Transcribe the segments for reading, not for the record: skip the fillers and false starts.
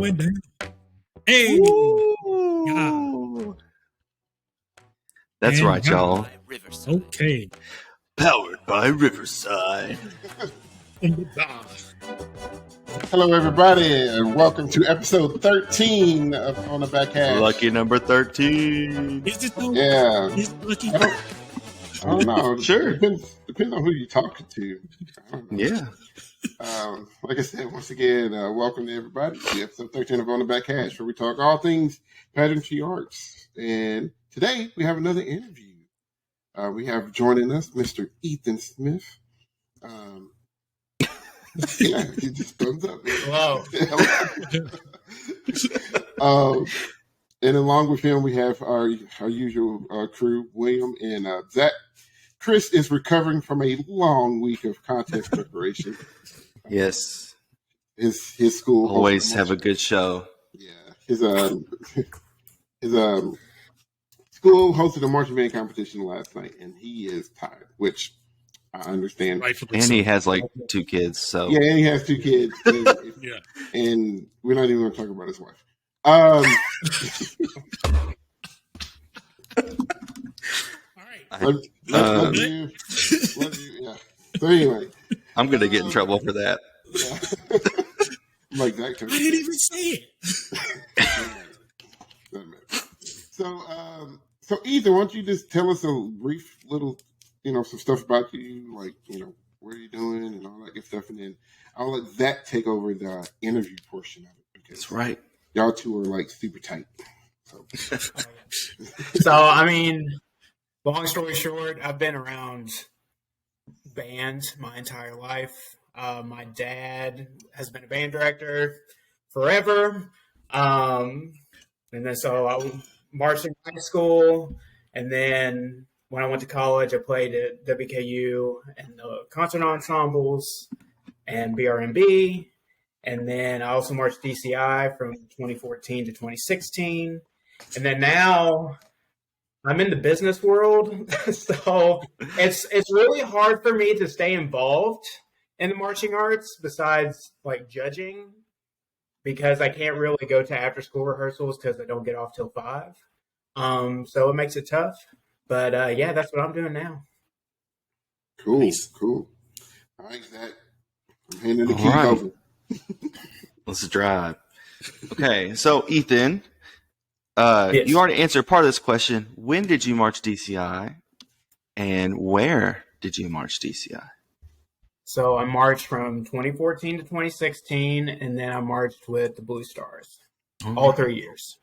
Went down. Hey, Ooh. That's And right, y'all. okay. Powered by Riverside. Hello, everybody, and welcome to episode 13 of On the Back Half. Lucky number 13. Is it though? Yeah. Is lucky? I don't know. Sure. Depends on who you're talking to. I don't know. Yeah. Like I said, once again, welcome to everybody to episode 13 of On the Back Hash, where we talk all things pageantry arts. And today we have another interview. We have joining us Mr. Ethan Smith. Yeah, he just thumbs up. Hello. And along with him, we have our usual crew, William and Zach. Chris is recovering from a long week of contest preparation. Yes. His school Always have a good show. Yeah, his school hosted a marching band competition last night, and he is tired, which I understand. Rightfully And so. he has like 2 kids, so Yeah, and he has 2 kids. And, Yeah. and we're not even going to talk about his wife. All All right. love you. Yeah. So anyway, I'm gonna get in trouble for that. yeah. Like that. I didn't even say it. So Ethan, why don't you just tell us a brief little, some stuff about you, like, what are you doing and all that good stuff, and then I'll let Zach take over the interview portion of it because That's right. y'all two are like super tight. So, I mean, long story short, I've been around bands my entire life. My dad has been a band director forever. And then so I marched in high school. And then when I went to college, I played at WKU and the concert ensembles and BRMB. And then I also marched DCI from 2014 to 2016. And then now I'm in the business world. So it's really hard for me to stay involved in the marching arts besides like judging, because I can't really go to after school rehearsals because I don't get off till 5. So it makes it tough. But yeah, that's what I'm doing now. Cool, Nice. cool. All right, Zach. I'm handing the All keys right. over. Let's drive. Okay, so Ethan, Yes. you already answered part of this question. When did you march DCI, and where did you march DCI? So I marched from 2014 to 2016, and then I marched with the Blue Stars all 3 years.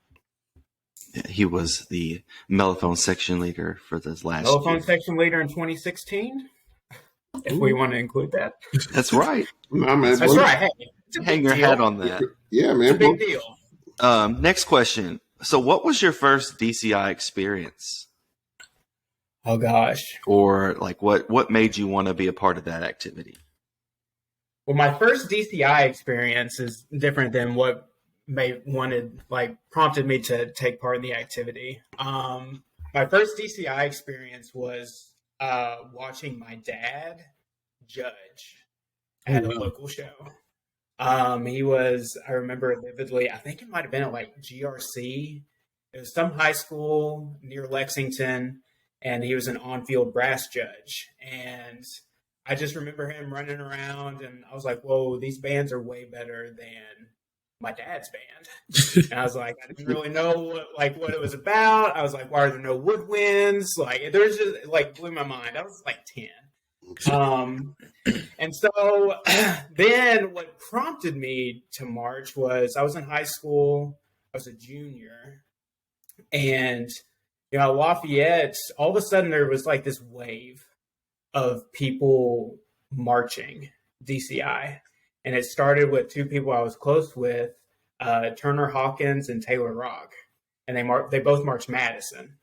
He was the mellophone section leader for this last Telephone year. section leader in 2016 , if we want to include that. That's right. Nah, man, That's boy. right. Hey, it's a Hang big your deal. hat on that. Yeah, It's man. a big boy. deal. Next question. So what was your first DCI experience? Oh gosh. Or like what made you want to be a part of that activity? Well, my first DCI experience is different than what prompted me to take part in the activity. My first DCI experience was watching my dad judge at a local show. He was, I remember vividly, I think it might have been at like GRC. It was some high school near Lexington, and he was an on-field brass judge. And I just remember him running around, and I was like, whoa, these bands are way better than my dad's band. And I was like, I didn't really know what it was about. I was like, why are there no woodwinds? Like, there's just like blew my mind. I was like 10. And so then what prompted me to march was I was in high school. I was a junior, and Lafayette, all of a sudden there was like this wave of people marching DCI. And it started with 2 people I was close with, Turner Hawkins and Taylor Rock. And they both marched Madison.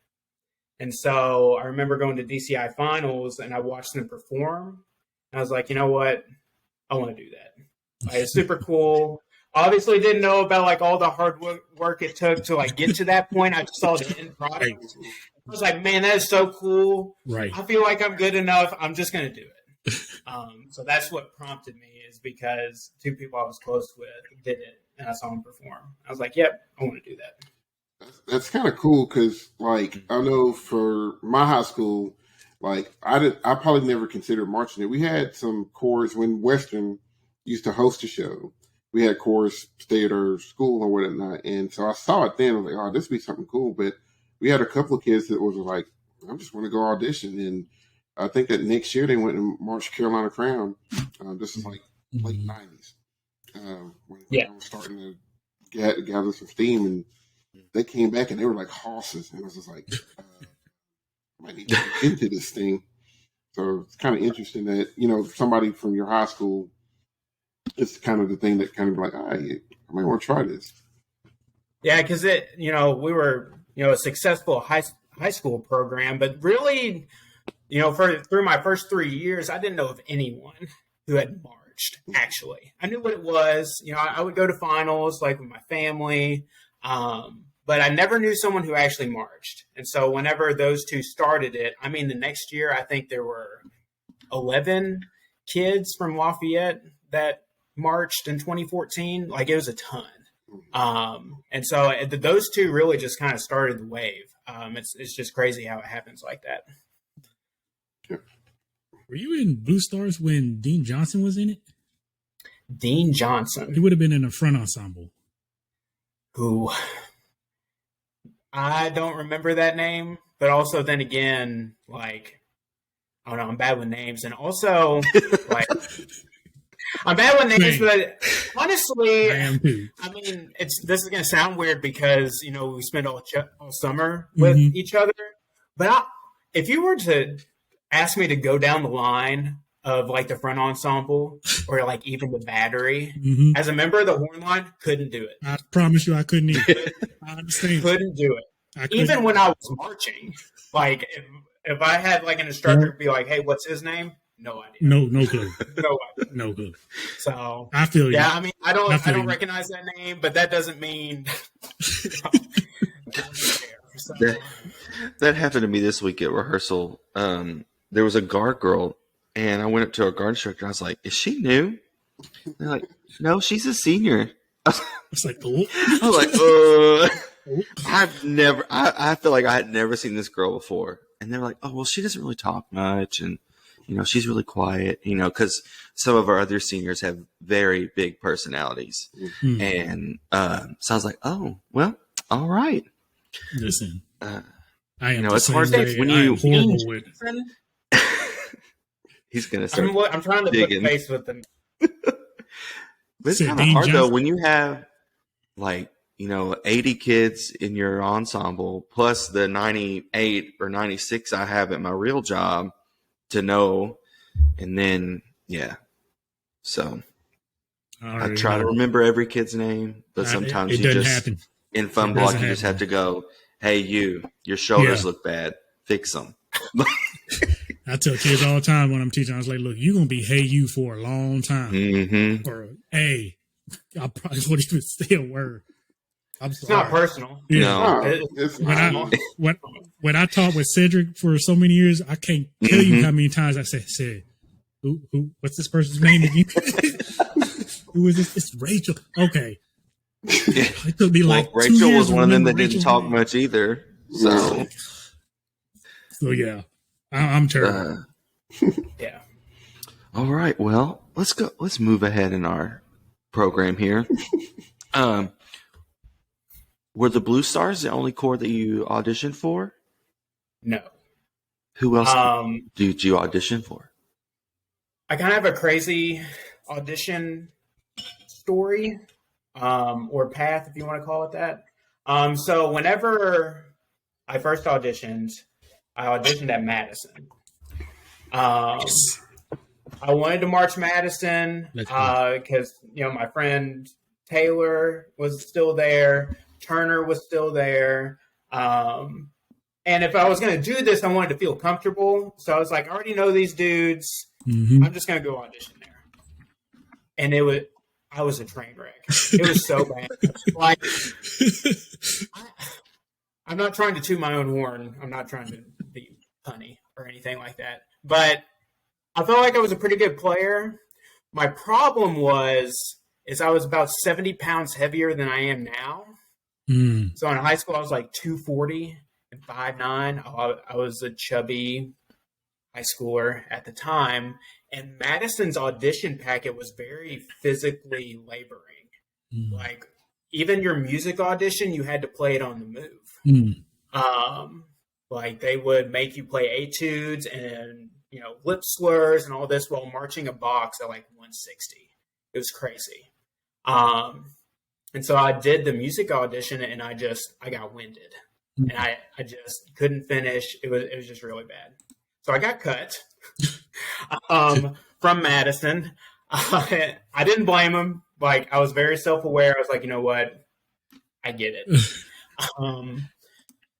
And so I remember going to DCI finals and I watched them perform. And I was like, you know what? I want to do that. Like, it's super cool. Obviously didn't know about like all the hard work it took to like get to that point. I just saw the end product. Right. I was like, man, that is so cool. Right. I feel like I'm good enough. I'm just going to do it. So that's what prompted me, is because 2 people I was close with did it. and I saw him perform. I was like, yep, I want to do that. That's kind of cool because, like, I know for my high school, like, I probably never considered marching it. We had some chorus when Western used to host a show. We had chorus stay at our school or whatnot, and so I saw it then. I was like, oh, this would be something cool. But we had a couple of kids that was like, I just want to go audition, and I think that next year they went and marched Carolina Crown. This is like late '90s when I was starting to gather some steam, and they came back and they were like horses, and I was just like, I might need to get into this thing. So it's kind of interesting that, you know, somebody from your high school, it's kind of the thing that kind of like, I might want to try this. Yeah, because we were, a successful high school program, but really, through my first 3 years, I didn't know of anyone who had marched. Actually, I knew what it was. I would go to finals like with my family, but I never knew someone who actually marched. And so whenever those two started it, I mean, the next year I think there were 11 kids from Lafayette that marched in 2014. Like, it was a ton. And so those two really just kind of started the wave. It's just crazy how it happens like that. Were you in Blue Stars when Dean Johnson was in it? Dean Johnson. He would have been in the front ensemble. Who? I don't remember that name, but also then again, like, I don't know, I'm bad with names. And also, like, I'm bad with names, but honestly, I am too. I mean, this is going to sound weird because, we spend all summer with each other. But if you were to ask me to go down the line of like the front ensemble or like even the battery, as a member of the horn line, couldn't do it. I promise you I couldn't either. I understand. Couldn't do it. Even when I was marching, like if I had like an instructor be like, hey, what's his name? No idea. No clue. No idea. No clue. So I feel you. Yeah, I mean, I don't recognize that name, but that doesn't mean So. That happened to me this week at rehearsal. There was a guard girl, and I went up to our guard instructor. I was like, "Is she new?" They're like, "No, she's a senior." It's like, oh. I was like, I feel like I had never seen this girl before. And they're like, "Oh, well, she doesn't really talk much, and she's really quiet, because some of our other seniors have very big personalities." And so I was like, "Oh, well, all right." Listen, I am. It's hard when you. Horrible with. He's gonna start. I'm trying to digging. Put a face with them. It's kind of hard though when you have like 80 kids in your ensemble plus the 98 or 96 I have at my real job to know, and then so I try to remember every kid's name, but sometimes you just happen. In fun block you just have to go, "Hey, your shoulders look bad, fix them." I tell kids all the time when I'm teaching, I was like, "Look, you're gonna be hey you for a long time," or "Hey, I probably wouldn't even say a word." It's not personal. Yeah. No, it's not. When I taught with Cedric for so many years, I can't tell you how many times I said, "Who? What's this person's name again?" Who is this? It's Rachel. Okay. It took me Rachel was one of them that didn't talk much either. So yeah, I'm terrible. Yeah. All right. Well, let's go. Let's move ahead in our program here. Were the Blue Stars the only corps that you auditioned for? No. Who else did you audition for? I kind of have a crazy audition story, or path, if you want to call it that. So whenever I first auditioned, I auditioned at Madison. I wanted to march Madison because my friend Taylor was still there, Turner was still there, and if I was going to do this, I wanted to feel comfortable. So I was like, I already know these dudes. I'm just going to go audition there, and I was a train wreck. It was so bad. Like, I'm not trying to toot my own horn. I'm not trying to be punny or anything like that. But I felt like I was a pretty good player. My problem was is I was about 70 pounds heavier than I am now. So in high school, I was like 240 and 5'9". I was a chubby high schooler at the time. And Madison's audition packet was very physically laboring. Like, even your music audition, you had to play it on the move. Like, they would make you play etudes and, lip slurs and all this while marching a box at like 160. It was crazy. And so I did the music audition and I got winded and I just couldn't finish. It was just really bad. So I got cut from Madison. I didn't blame him. Like, I was very self-aware. I was like, you know what? I get it.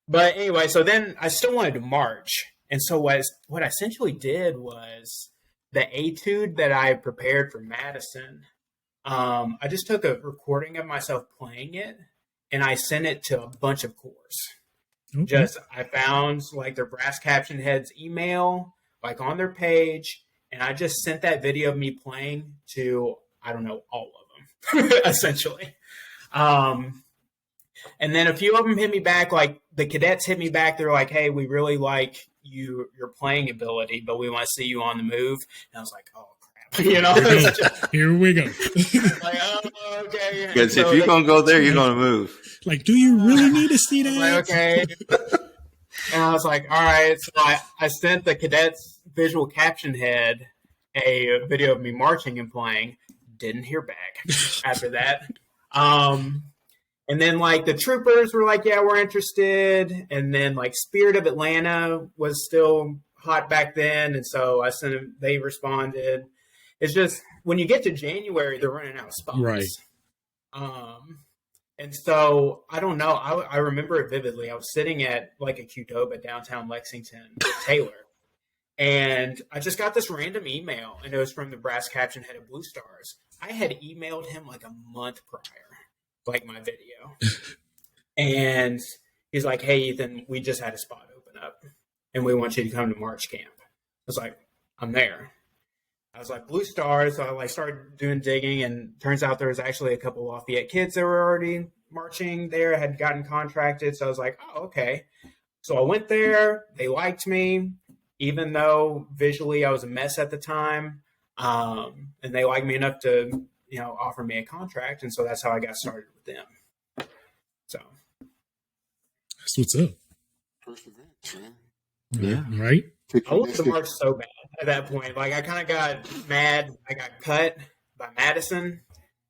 But anyway, so then I still wanted to march. And so what I essentially did was the etude that I prepared for Madison, I just took a recording of myself playing it and I sent it to a bunch of corps. Okay. I found like their brass caption heads email, like on their page, and I just sent that video of me playing to, I don't know, all of them, essentially. And then a few of them hit me back, like the cadets hit me back. They're like, hey, we really like your playing ability, but we want to see you on the move. And I was like, oh, crap. Here we go. Like, oh, okay. Because if you're going to go there, you're going to move. Like, do you really need to see that? Like, okay. And I was like, all right. So I sent the cadets visual caption head a video of me marching and playing. Didn't hear back after that. And then, like, the troopers were like, yeah, we're interested. And then, like, Spirit of Atlanta was still hot back then. And so I sent them, they responded. It's just, when you get to January, they're running out of spots. Right. And so, I don't know. I remember it vividly. I was sitting at, like, a Qdoba downtown Lexington with Taylor. And I just got this random email. And it was from the brass caption head of Blue Stars. I had emailed him, like, a month prior. Like my video. And he's like, hey, Ethan, we just had a spot open up and we want you to come to March camp. I was like, I'm there. I was like, Blue Stars. So I like started doing digging and turns out there was actually a couple Lafayette kids that were already marching there, had gotten contracted. So I was like, oh, okay. So I went there. They liked me, even though visually I was a mess at the time. And they liked me enough to, offer me a contract. And so that's how I got started with them. So. That's what's up. Perseverance, man. Yeah. Right? I wanted to march so bad at that point. Like, I kind of got mad. I got cut by Madison.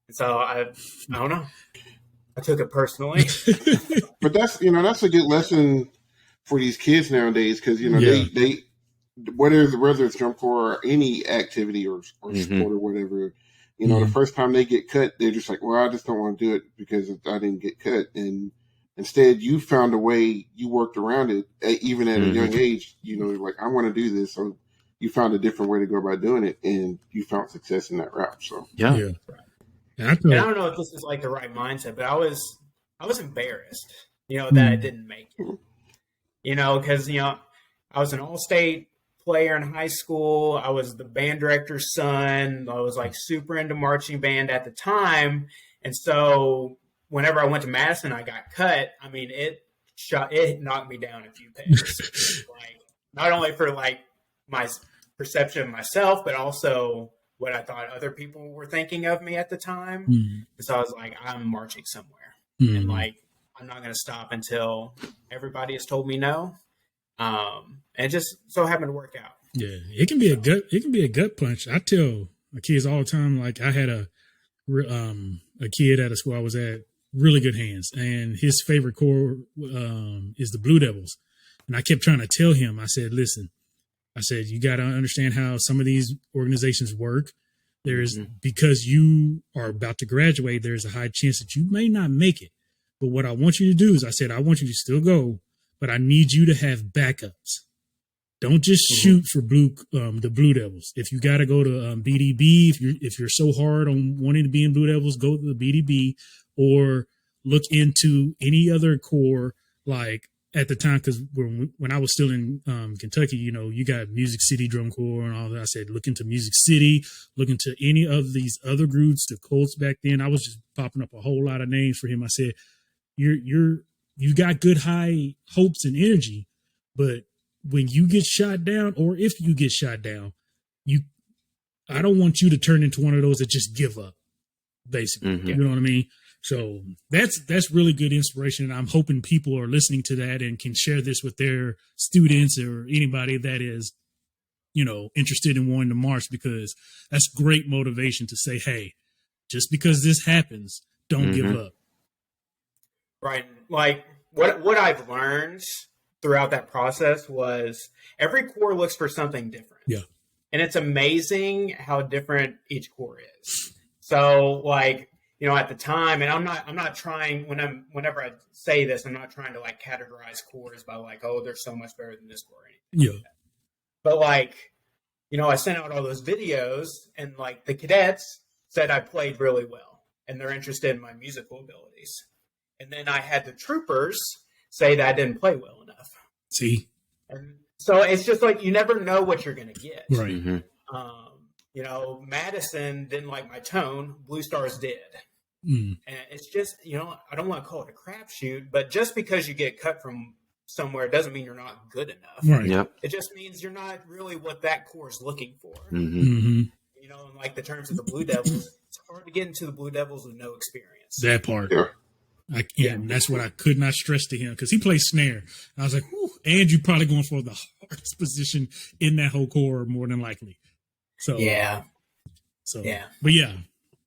And so I don't know. I took it personally. But that's a good lesson for these kids nowadays. Cause they whether it's jump corps or any activity or sport or whatever, the first time they get cut, they're just like, well, I just don't want to do it because I didn't get cut. And instead, you found a way, you worked around it, even at a young age, like, I want to do this. So you found a different way to go about doing it, and you found success in that route. So, yeah. And I don't know if this is like the right mindset, but I was embarrassed, that I didn't make it, because, I was an all-state player in high school. I was the band director's son. I was like super into marching band at the time. And so whenever I went to Madison, I got cut. I mean, it knocked me down a few pegs. Like, not only for like my perception of myself, but also what I thought other people were thinking of me at the time. And so I was like, I'm marching somewhere. And like, I'm not going to stop until everybody has told me no. And it just so happened to work out. Yeah, it can be a gut punch. I tell my kids all the time, like, I had a kid at a school I was at, really good hands, and his favorite corps is the Blue Devils. And I kept trying to tell him, I said, listen, you got to understand how some of these organizations work. There's because you are about to graduate, there's a high chance that you may not make it. But what I want you to do is, I said, I want you to still go, but I need you to have backups. Don't just shoot for the Blue Devils. If you got to go to BDB, if you're so hard on wanting to be in Blue Devils, go to the BDB, or look into any other corps like at the time, because when I was still in Kentucky, you know, you got Music City Drum Corps and all that. I said, look into Music City, look into any of these other groups, the Colts back then. I was just popping up a whole lot of names for him. I said, you got good high hopes and energy, but when you get shot down, or if you get shot down, I don't want you to turn into one of those that just give up, basically. You know what I mean? So that's really good inspiration. And I'm hoping people are listening to that and can share this with their students or anybody that is, you know, interested in wanting to march, because that's great motivation to say, hey, just because this happens, don't give up. Right. Like what I've learned throughout that process was every corps looks for something different. Yeah. And it's amazing how different each corps is. So like, you know, at the time, and I'm not trying, whenever I say this, I'm not trying to like categorize corps by like, oh, they're so much better than this corps or anything. Yeah. Like that. But like, you know, I sent out all those videos and like the cadets said I played really well and they're interested in my musical abilities. And then I had the troopers say that I didn't play well enough. See? And so it's just like, you never know what you're going to get. Right. You know, Madison didn't like my tone. Blue Stars did. And it's just, you know, I don't want to call it a crapshoot, but just because you get cut from somewhere doesn't mean you're not good enough. Right. Yep. It just means you're not really what that corps is looking for. You know, in like the terms of the Blue Devils, it's hard to get into the Blue Devils with no experience. That part. And that's what I could not stress to him, because he plays snare. And I was like, whew, and you're probably going for the hardest position in that whole corps, more than likely. So but yeah,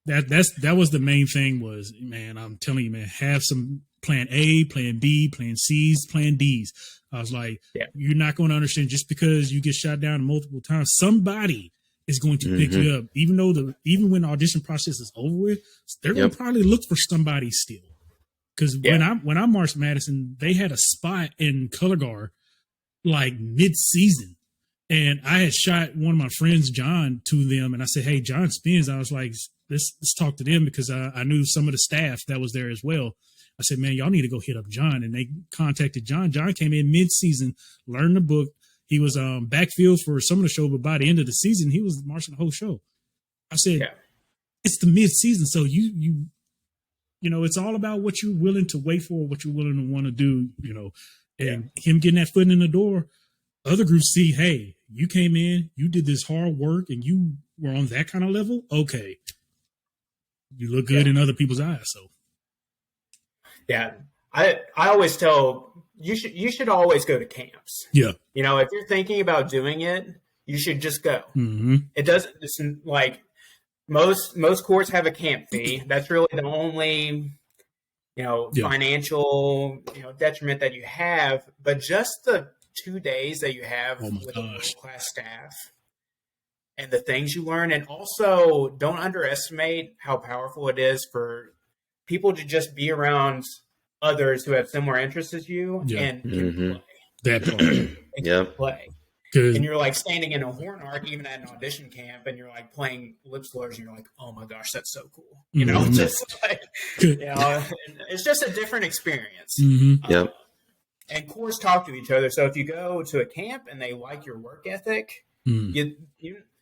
that was the main thing was, man, I'm telling you, man, have some plan A, plan B, plan C's, plan D's. I was like, you're not going to understand just because you get shot down multiple times. Somebody is going to pick you up, even when the audition process is over with. They're going to probably look for somebody still. Because when I marched Madison, they had a spot in color guard like mid-season. And I had shot one of my friends, John, to them. And I said, hey, John spins. I was like, let's talk to them, because I knew some of the staff that was there as well. I said, man, y'all need to go hit up John. And they contacted John. John came in mid-season, learned the book. He was backfield for some of the show, but by the end of the season, he was marching the whole show. I said, it's the mid-season. So you know, it's all about what you're willing to wait for, what you're willing to want to do, you know, and him getting that foot in the door. Other groups see, hey, you came in, you did this hard work, and you were on that kind of level. Okay. You look good in other people's eyes. So. Yeah. I always tell you should always go to camps. Yeah. You know, if you're thinking about doing it, you should just go. It doesn't, it's like most corps have a camp fee. That's really the only, you know, financial, you know, detriment that you have, but just the 2 days that you have with a world-class staff and the things you learn. And also don't underestimate how powerful it is for people to just be around others who have similar interests as you and can play. That part. Play. And you're like standing in a horn arc, even at an audition camp, and you're like playing lip slurs, and you're like, "Oh my gosh, that's so cool!" You know, just like, you know, it's just a different experience. And corps talk to each other. So if you go to a camp and they like your work ethic, you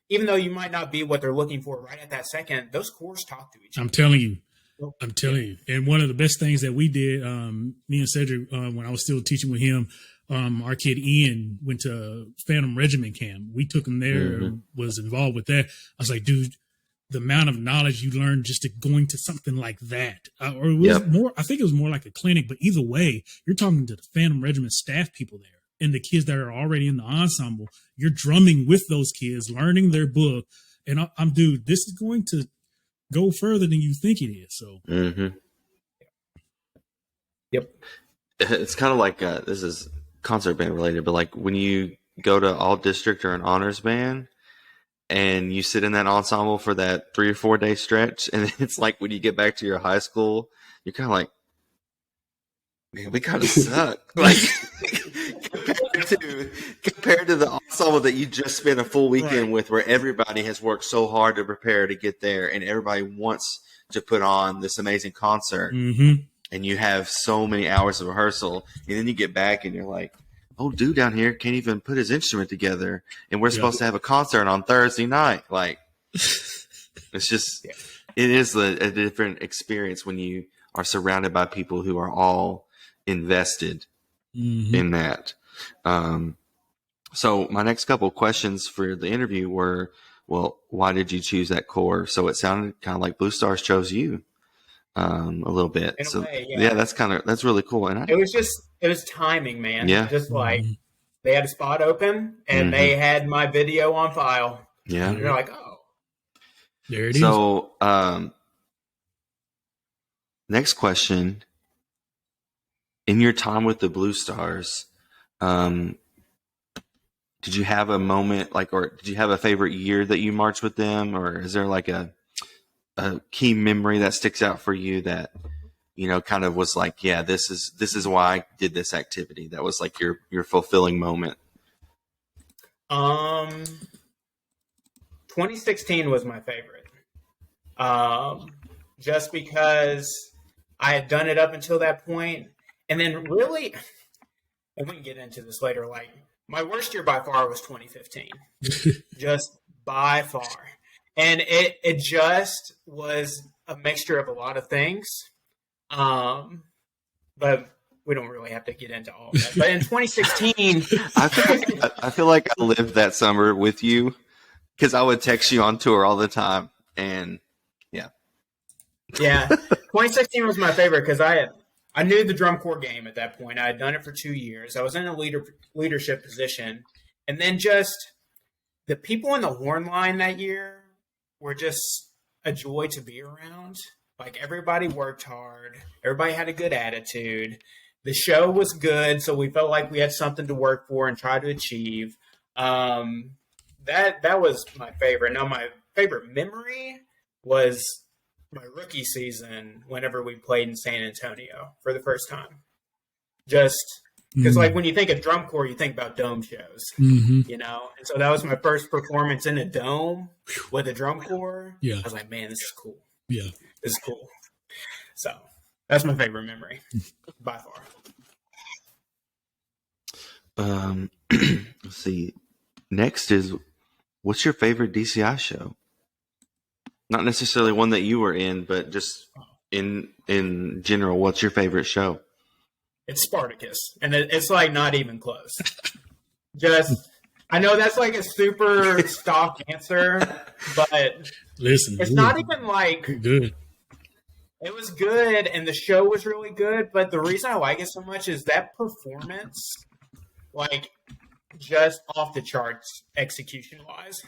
even though you might not be what they're looking for right at that second, those corps talk to each other. I'm telling you. And one of the best things that we did, me and Cedric, when I was still teaching with him, our kid Ian went to Phantom Regiment camp. We took him there, was involved with that. I was like, dude, the amount of knowledge you learn just to going to something like that, or it was more, I think it was more like a clinic, but either way, you're talking to the Phantom Regiment staff people there and the kids that are already in the ensemble. You're drumming with those kids, learning their book. And I'm dude, this is going to go further than you think it is. So, it's kind of like this is concert band related, but like when you go to all district or an honors band and you sit in that ensemble for that 3 or 4 day stretch, and it's like when you get back to your high school, you're kind of like, man, we kind of suck. Like compared to the ensemble that you just spent a full weekend with, where everybody has worked so hard to prepare to get there, and everybody wants to put on this amazing concert. And and you have so many hours of rehearsal, and then you get back and you're like, oh, dude down here can't even put his instrument together, and we're supposed to have a concert on Thursday night. Like, it's just, it is a different experience when you are surrounded by people who are all invested in that. So my next couple of questions for the interview were, well, why did you choose that corps? So it sounded kind of like Blue Stars chose you a little bit. In so a way, yeah, that's really cool. And it was timing, man. Yeah. Just like they had a spot open and they had my video on file. Yeah. And you're like, oh, there it is. So next question. In your time with the Blue Stars, did you have a moment or did you have a favorite year that you marched with them, or is there like a key memory that sticks out for you that, kind of was like, yeah, this is why I did this activity? That was like your fulfilling moment. 2016 was my favorite. Just because I had done it up until that point. And then really, and we can get into this later, like my worst year by far was 2015. Just by far. And it just was a mixture of a lot of things. But we don't really have to get into all of that. But in 2016, I feel like I lived that summer with you because I would text you on tour all the time. And yeah, 2016 was my favorite because I knew the drum corps game at that point. I had done it for 2 years. I was in a leadership position. And then just the people in the horn line that year were just a joy to be around. Like, everybody worked hard. Everybody had a good attitude. The show was good, so we felt like we had something to work for and try to achieve. That was my favorite. Now, my favorite memory was my rookie season whenever we played in San Antonio for the first time. Just because, like, when you think of drum corps, you think about dome shows, And so that was my first performance in a dome with a drum corps. Yeah. I was like, man, this is cool. Yeah. This is cool. So that's my favorite memory by far. Let's see. Next is, what's your favorite DCI show? Not necessarily one that you were in, but just in general, what's your favorite show? It's Spartacus, and it's like not even close. Just, I know that's like a super stock answer, but listen, it's not even like good. It was good, and the show was really good. But the reason I like it so much is that performance, like, just off the charts execution wise.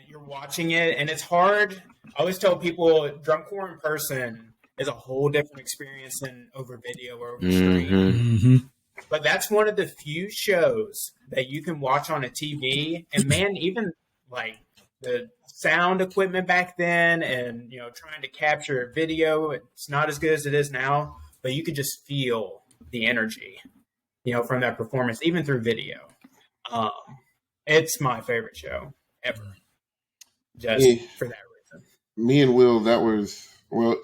You're watching it, and it's hard. I always tell people drum corps in person is a whole different experience than over video or over stream. But that's one of the few shows that you can watch on a TV. And man, even like the sound equipment back then and, trying to capture video, it's not as good as it is now, but you could just feel the energy, from that performance, even through video. It's my favorite show ever. Just for that reason. Me and Will,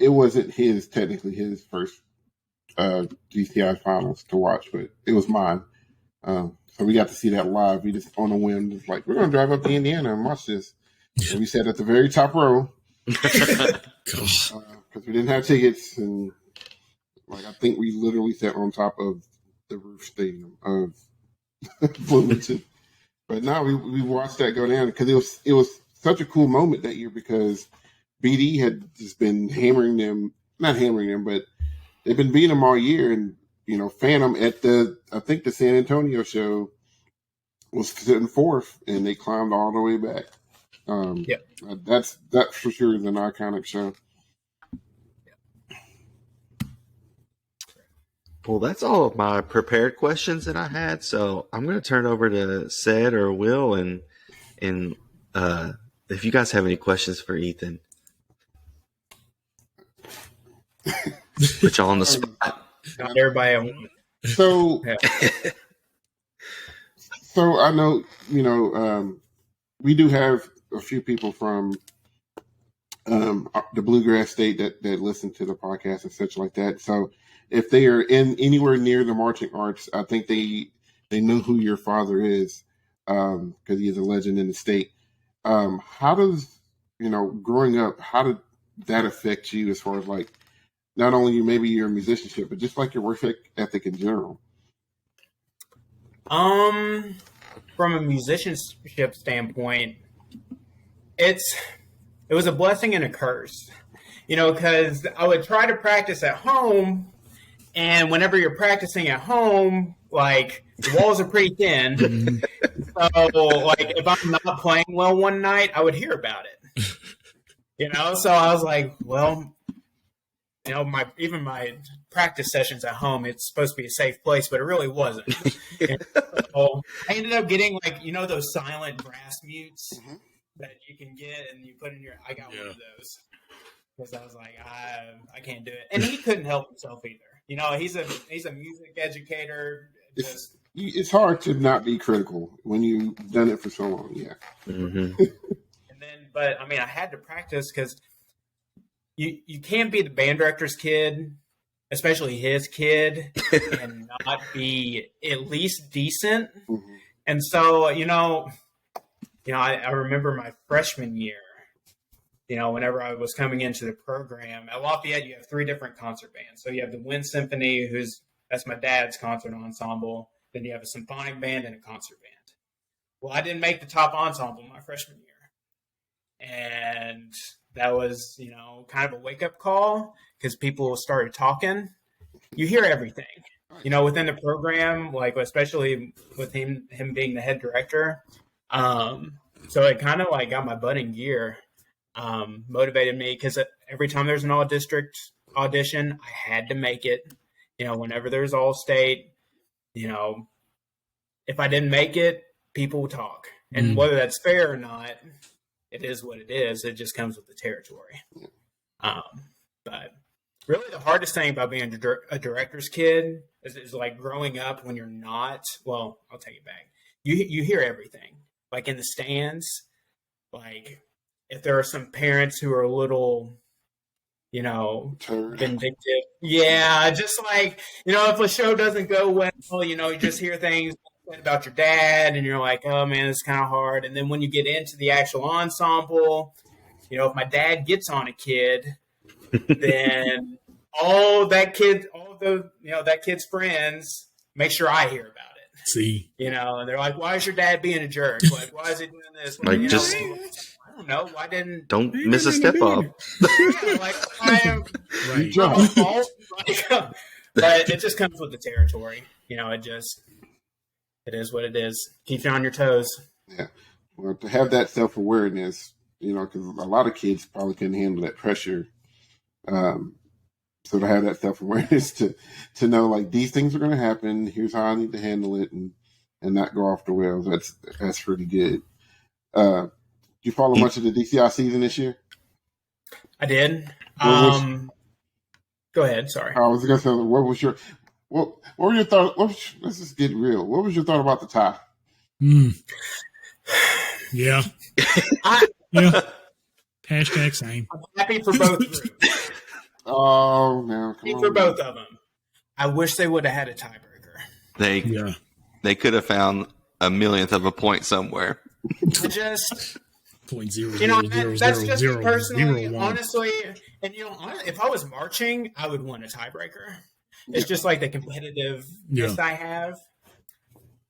it wasn't technically his first DCI finals to watch, but it was mine. So we got to see that live. We just on a whim, just like, we're going to drive up to Indiana and watch this. And we sat at the very top row because we didn't have tickets. And I think we literally sat on top of the roof stadium of Bloomington. But now we watched that go down because it was such a cool moment that year because BD had just been not hammering them, but they've been beating them all year. And, Phantom at I think the San Antonio show was sitting fourth, and they climbed all the way back. That for sure is an iconic show. Well, that's all of my prepared questions that I had. So I'm going to turn over to Sed or Will, and if you guys have any questions for Ethan, put y'all on the spot. Not everybody. So I know, we do have a few people from the bluegrass state that listen to the podcast and such like that. So if they are in anywhere near the marching arts, I think they know who your father is, because he is a legend in the state. How does, growing up, how did that affect you as far as like not only maybe your musicianship, but just like your work ethic in general? From a musicianship standpoint, it was a blessing and a curse, because I would try to practice at home, and whenever you're practicing at home, like, the walls are pretty thin. So, like, if I'm not playing well one night, I would hear about it. So I was like, well, even my practice sessions at home, it's supposed to be a safe place, but it really wasn't. So I ended up getting, like, those silent brass mutes that you can get and you put in your. I got one of those because I was like, I can't do it, and he couldn't help himself either. He's a music educator. It's hard to not be critical when you've done it for so long. Yeah. Mm-hmm. But I mean, I had to practice because you can't be the band director's kid, especially his kid, and not be at least decent. Mm-hmm. And so, I remember my freshman year, whenever I was coming into the program at Lafayette, you have 3 different concert bands. So you have the Wind Symphony, that's my dad's concert ensemble. Then you have a symphonic band and a concert band. Well, I didn't make the top ensemble my freshman year. And that was, kind of a wake-up call because people started talking. You hear everything, within the program, like especially with him being the head director. So it kind of like got my butt in gear, motivated me because every time there's an all-district audition, I had to make it. Whenever there's all-state, if I didn't make it, people would talk. And whether that's fair or not, it is what it is. It just comes with the territory. But really the hardest thing about being a director's kid is like growing up when you're not, well, I'll take it back. You hear everything. Like in the stands, like if there are some parents who are a little, vindictive. Yeah, just like, if a show doesn't go well, you just hear things about your dad and you're like, oh man, it's kind of hard. And then when you get into the actual ensemble, if my dad gets on a kid, then that kid's friends make sure I hear about it. See, and they're like, why is your dad being a jerk? Like, why is he doing this? Like, I don't know. Why didn't don't miss a step up? Yeah, like I am right. But it just comes with the territory. It is what it is. Keeps you on your toes. Yeah. Well, to have that self-awareness, because a lot of kids probably couldn't handle that pressure. So to have that self-awareness to know, like, these things are going to happen. Here's how I need to handle it and not go off the rails. That's pretty good. Did you follow much of the DCI season this year? I did. Go ahead. Sorry. I was going to say, what were your thoughts? Let's just get real. What was your thought about the tie? Yeah. Yeah. Hashtag same. I'm happy for both groups. Oh, no. Come on. For both of them. I wish they would have had a tiebreaker. They could have found a millionth of a point somewhere. I just... 0.0000001. That's just personally, honestly, and if I was marching, I would want a tiebreaker. It's just like the competitiveness I have.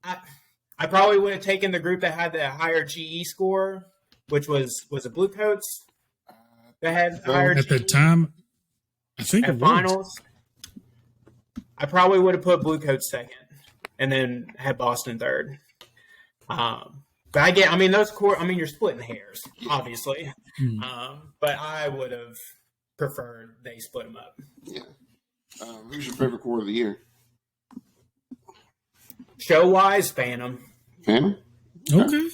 I probably would have taken the group that had the higher GE score, which was it Blue Coats that had higher at GE? the time. I think at finals. I probably would have put Blue Coats second, and then had Boston third. But you're splitting hairs, obviously. But I would have preferred they split them up. Yeah. Who's your favorite corps of the year? Show-wise, Phantom. Phantom? Okay.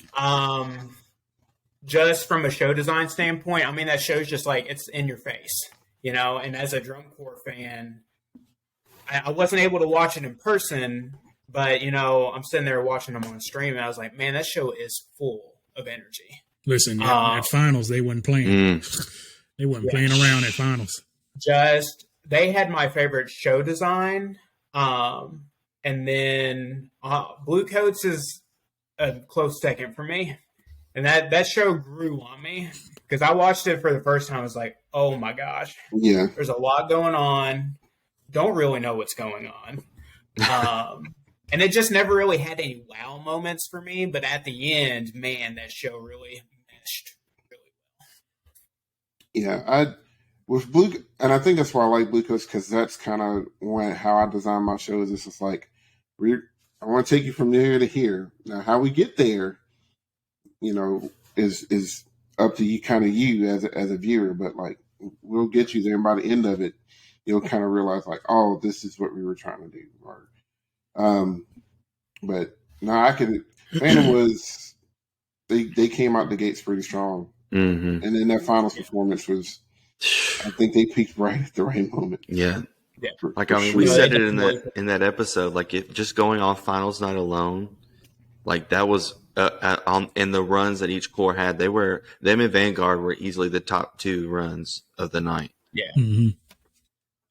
Just from a show design standpoint, that show's just like, it's in your face, and as a drum corps fan, I wasn't able to watch it in person, but, I'm sitting there watching them on stream, and I was like, man, that show is full of energy. Listen, at finals, they wasn't playing. They wasn't playing around at finals. They had my favorite show design. And then Blue Coats is a close second for me. And that show grew on me because I watched it for the first time. I was like, oh my gosh. Yeah. There's a lot going on. Don't really know what's going on. And it just never really had any wow moments for me. But at the end, man, that show really meshed really well. Yeah. With Blue, and I think that's why I like Blue Coats, because that's kind of how I design my shows. It's just like, I want to take you from there to here. Now, how we get there, is up to you, kind of you as a viewer. But like, we'll get you there, and by the end of it, you'll kind of realize like, oh, this is what we were trying to do. But no, Phantom was they came out the gates pretty strong, and then that finals performance was. I think they peaked right at the right moment. Yeah. Like, I mean, we said it in that episode, like, just going off finals night alone, like, that was in the runs that each core had, them and Vanguard were easily the top 2 runs of the night. Yeah.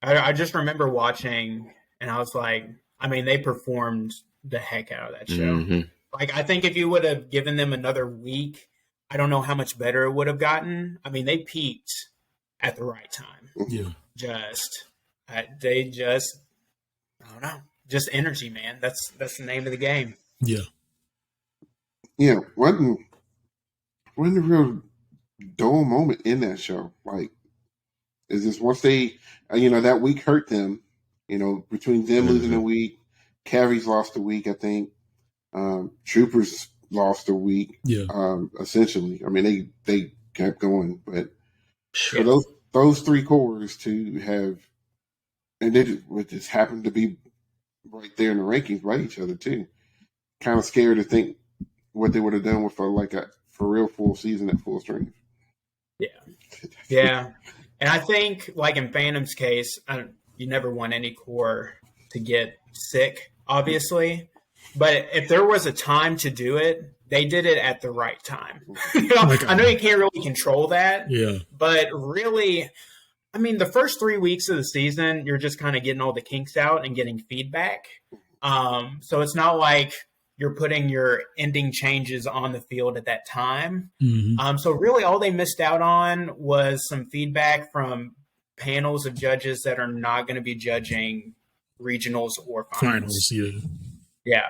I just remember watching, and I was like, I mean, they performed the heck out of that show. Like, I think if you would have given them another week, I don't know how much better it would have gotten. I mean, they peaked at the right time. Yeah. I don't know. Just energy, man. That's the name of the game. Yeah. Yeah. Wasn't a real dull moment in that show. Like, is this once they, that week hurt them, between them losing a week, Cavies lost a week, I think, Troopers lost a week. Yeah. Essentially. I mean, they kept going, but for those 3 cores to have, and they just happened to be right there in the rankings by each other too. Kind of scary to think what they would have done with for real full season at full strength. Yeah. And I think, like in Phantom's case, you never want any core to get sick, obviously. But if there was a time to do it, they did it at the right time. I know you can't really control that. Yeah. But really, I mean, the first 3 weeks of the season, you're just kind of getting all the kinks out and getting feedback. So it's not like you're putting your ending changes on the field at that time. So really all they missed out on was some feedback from panels of judges that are not going to be judging regionals or finals. Yeah.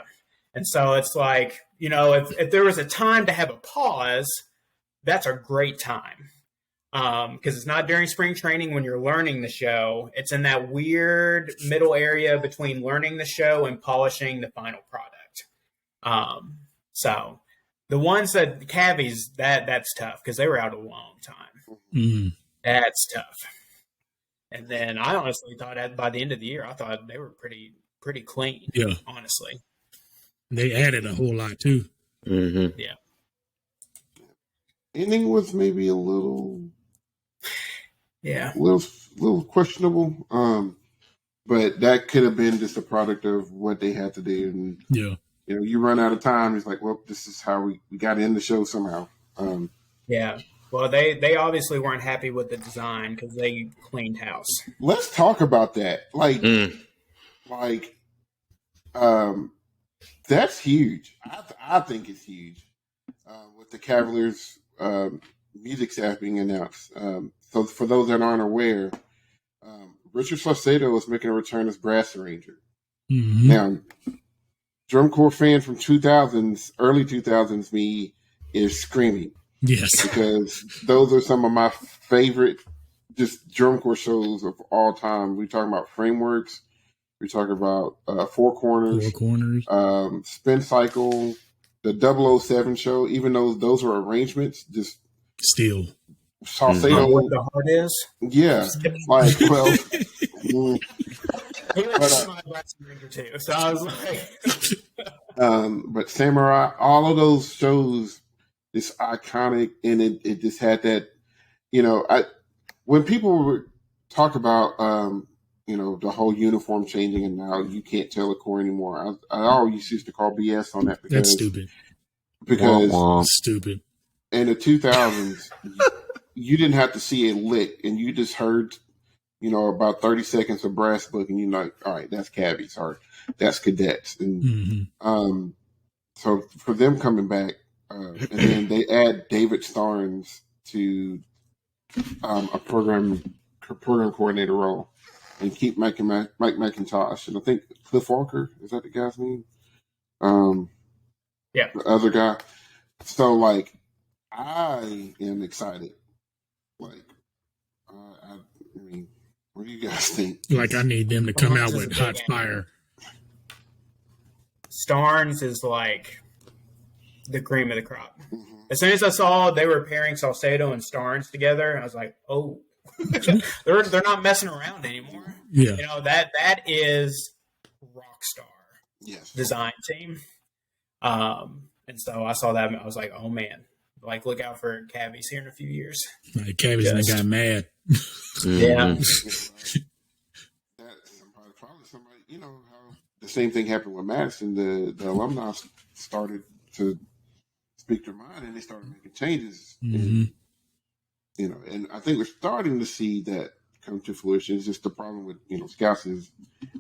And so it's like, if there was a time to have a pause, that's a great time. Because it's not during spring training when you're learning the show. It's in that weird middle area between learning the show and polishing the final product. So the ones that Cavies, that's tough because they were out a long time. That's tough. And then I honestly thought by the end of the year, I thought they were pretty clean. Yeah. Honestly. They added a whole lot too. Yeah. Ending was maybe a little questionable. But that could have been just a product of what they had to do. And you run out of time. It's like, well, this is how we got to end the show somehow. Yeah. Well, they obviously weren't happy with the design because they cleaned house. Let's talk about that. That's huge. I think it's huge. With the Cavaliers music staff being announced. So for those that aren't aware, Richard Saucedo is making a return as brass arranger. Now, drum corps fan from 2000s, early 2000s me is screaming. Yes. Because those are some of my favorite just drum corps shows of all time. We're talking about Frameworks. We're talking about Four Corners. Spin Cycle. The 007 show, even though those were arrangements, just still. Saucedo. What the heart is? Yeah. He was my brass arranger too. So I was like. But Samurai, all of those shows, it's iconic, and it just had that, when people talk about, the whole uniform changing and now you can't tell a core anymore. I always used to call BS on that because that's stupid. Because stupid. In the 2000s, you didn't have to see a lick, and you just heard, about 30 seconds of brass book, and you're like, all right, that's cabbies, or that's cadets. And so for them coming back, and then they add David Starnes to a program coordinator role, and keep Mike McIntosh, and I think Cliff Walker, is that the guy's name? Yeah, the other guy. So like, I am excited. Like, I mean, what do you guys think? Like, I need them to come out with hot fire. Starnes is like the cream of the crop. Mm-hmm. As soon as I saw they were pairing Salcedo and Starnes together, I was like, oh, they're not messing around anymore. Yeah, that is rock star. Yes. Design team. And so I saw that and I was like, oh man, like look out for Cabbies here in a few years. Like Cabbies and they got mad. Yeah. Probably somebody, how the same thing happened with Madison. The alumni started to speak their mind and they started making changes. And, and I think we're starting to see that come to fruition. It's just the problem with, scouts is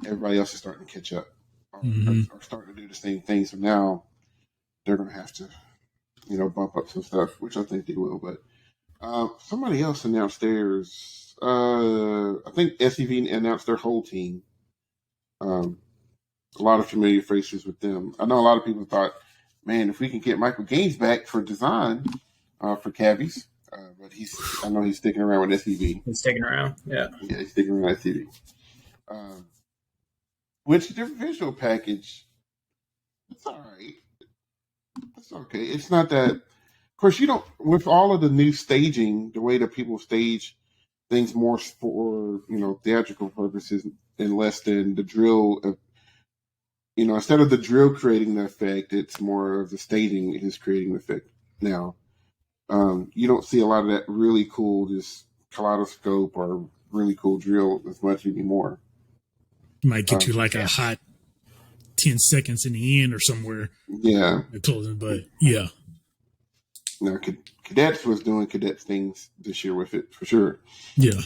everybody else is starting to catch up. Are starting to do the same thing. So now they're going to have to, bump up some stuff, which I think they will. But somebody else announced theirs. I think SEV announced their whole team. A lot of familiar faces with them. I know a lot of people thought, man, if we can get Michael Gaines back for design for Cabbies, but I know he's sticking around with SEV. He's sticking around, yeah. Yeah, he's sticking around with SEV. Which their visual package, it's all right. It's okay. It's not that. Of course, with all of the new staging, the way that people stage things more for theatrical purposes and less than the drill. Instead of the drill creating the effect, it's more of the staging is creating the effect now. You don't see a lot of that really cool just kaleidoscope or really cool drill as much anymore. Might get you like a hot 10 seconds in the end or somewhere. Yeah. But yeah. Now, Cadets was doing Cadets things this year with it, for sure. Yeah.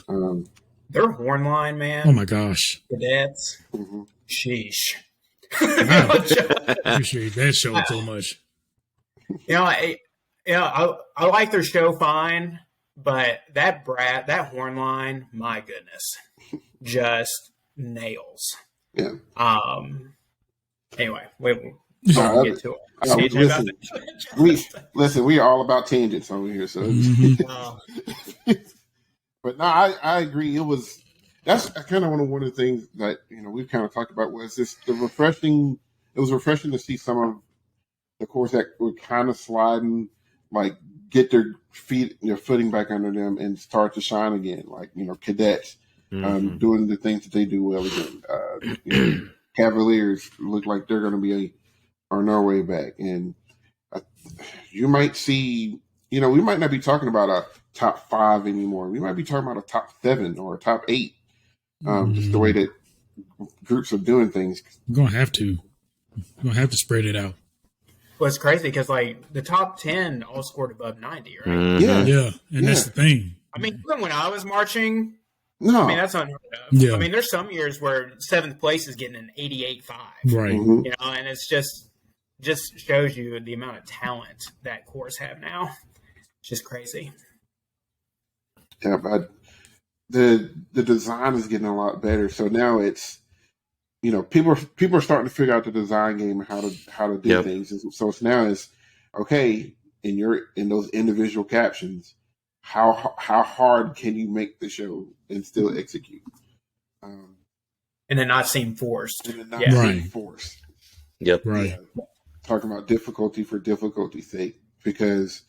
Their horn line, man. Oh, my gosh. Cadets. Mm-hmm. Sheesh. I appreciate that show so much. I like their show fine, but that horn line, my goodness, just nails. Yeah. Anyway, we'll get to it. We are all about tangents over here. So, but no, I agree. That's kind of one of the things that we've kind of talked about was this It was refreshing to see some of the course that were kind of sliding, like get their footing back under them and start to shine again. Like Cadets doing the things that they do well again. Cavaliers look like they're going to be on their way back, and you might see. We might not be talking about a top 5 anymore. We might be talking about a top 7 or a top 8. Just the way that groups are doing things. We're going to have to. We're going to have to spread it out. Well, it's crazy because, the top 10 all scored above 90, right? Mm-hmm. Yeah. And that's the thing. I mean, even when I was marching, no. I mean, that's unheard of. Yeah. I mean, there's some years where 7th place is getting an 88.5. Right. Mm-hmm. And it's just shows you the amount of talent that course have now. It's just crazy. Yeah, but the design is getting a lot better. So now it's people are starting to figure out the design game and how to do things. So it's okay in those individual captions. How hard can you make the show and still execute? And then not seem forced. Forced. Yep. Right. Yeah. Talking about difficulty for difficulty's sake, because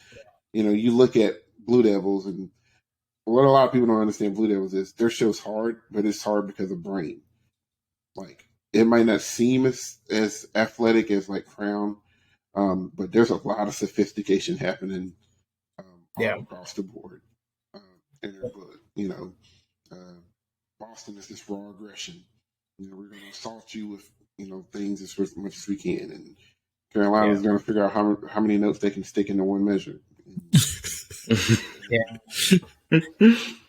you look at Blue Devils, and what a lot of people don't understand Blue Devils is their show's hard, but it's hard because of brain. Like, it might not seem as athletic as like Crown, but there's a lot of sophistication happening all across the board. Boston is this raw aggression. We're going to assault you with things as much as we can, and Carolina is going to figure out how many notes they can stick into one measure. Yeah.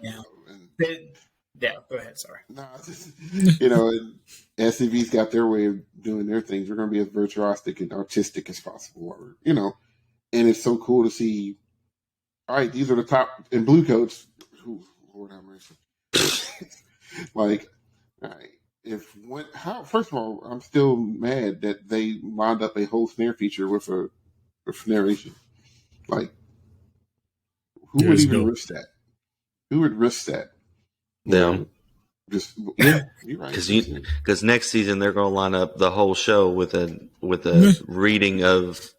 Yeah. Yeah, go ahead. Sorry. No, SCV's got their way of doing their things. We're going to be as virtuosic and artistic as possible, and it's so cool to see. All right, these are the top in blue coats. Lord have mercy. Like, all right, first of all, I'm still mad that they lined up a whole snare feature with narration. Like, who would even risk that? Who would risk that? Them. You're right. Because next season they're going to line up the whole show with a reading of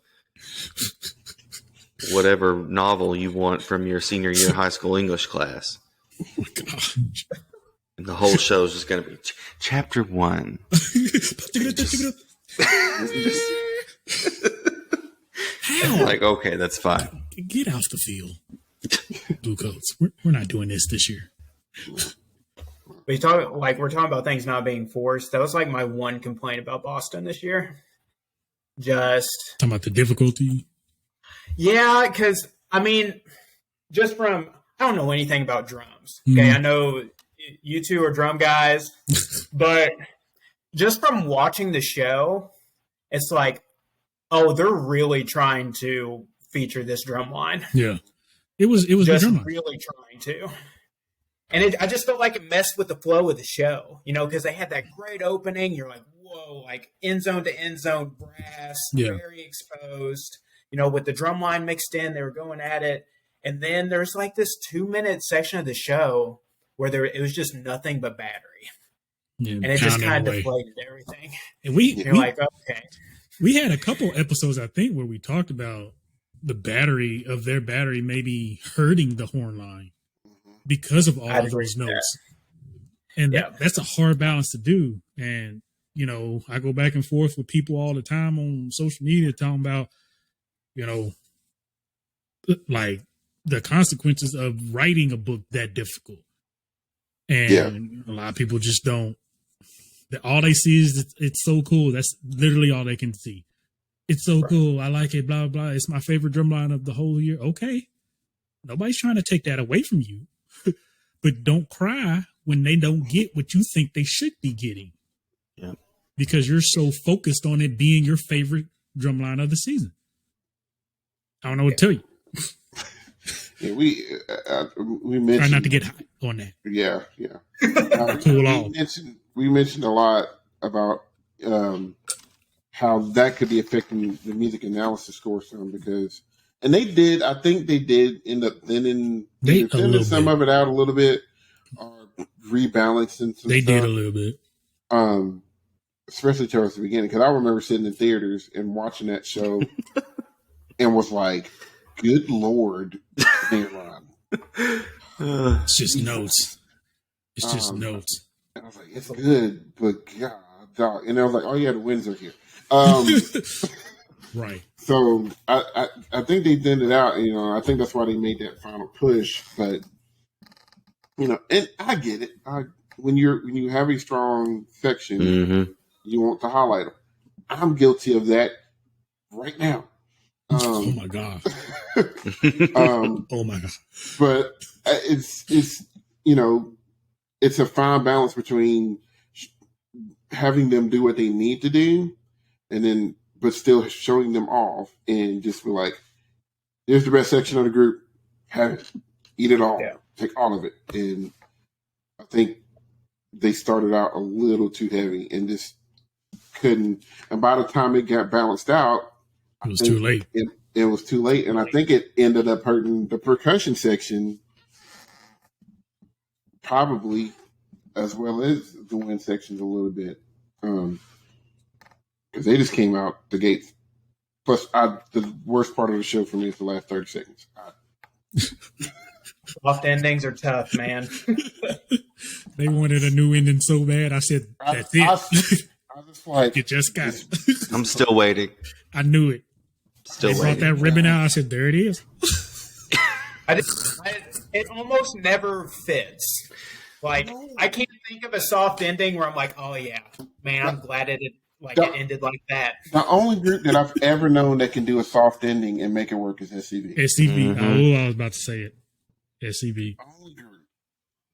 whatever novel you want from your senior year high school English class. Oh my gosh. And the whole show is just going to be chapter 1. How? Like, okay, that's fine. Get off the field. Blue coats. We're not doing this year. We're talking about things not being forced. That was like my one complaint about Boston this year. Just talking about the difficulty. Yeah, because just from I don't know anything about drums. Okay, I know you two are drum guys, but just from watching the show, it's like, oh, they're really trying to feature this drum line. Yeah, it was just really trying to. And I just felt like it messed with the flow of the show, because they had that great opening. You're like, whoa, like end zone to end zone brass, very exposed. With the drum line mixed in, they were going at it. And then there's like this 2-minute section of the show where it was just nothing but battery. Yeah, and it just kind of deflated everything. And you're like, okay. We had a couple episodes, I think, where we talked about the battery of their battery maybe hurting the horn line because of all of those notes. And that's a hard balance to do. And, I go back and forth with people all the time on social media talking about, like the consequences of writing a book that difficult. And a lot of people just don't. All they see is it's so cool. That's literally all they can see. It's so cool. I like it, blah, blah. It's my favorite drumline of the whole year. Okay. Nobody's trying to take that away from you. But don't cry when they don't get what you think they should be getting. Yeah. Because you're so focused on it being your favorite drumline of the season. I don't know what to tell you. Yeah, we mentioned. Try not to get high on that. Yeah. We mentioned a lot about how that could be affecting the music analysis score some because, and I think they did end up thinning some of it out a little bit, or rebalancing some They stuff. did a little bit. Especially towards the beginning, because I remember sitting in theaters and watching that show and was like, good Lord, it's just notes. It's just notes. And I was like, it's good, but God. And I was like, oh yeah, the winds are here. Right. So I think they thinned it out. I think that's why they made that final push. But and I get it. When you have a strong section, you want to highlight them. I'm guilty of that right now. Oh my God. Oh my God. But it's it's a fine balance between having them do what they need to do, but still showing them off and just be like, here's the best section of the group. Have it. Eat it all. Yeah. Take all of it. And I think they started out a little too heavy and just couldn't. And by the time it got balanced out, it was too late. It was too late. And I think it ended up hurting the percussion section probably as well as the wind sections a little bit. Because they just came out the gates. Plus, the worst part of the show for me is the last 30 seconds. Soft endings are tough, man. They wanted a new ending so bad. I said, that's it. I was just like, you just got it. I'm still waiting. I knew it. Still they brought that ribbon out. I said, there it is. It almost never fits. Like, I can't think of a soft ending where I'm like, oh, yeah, man, I'm glad it ended like that. The only group that I've ever known that can do a soft ending and make it work is SCV. SCV. Mm-hmm. Oh, I was about to say it. SCB. Only group.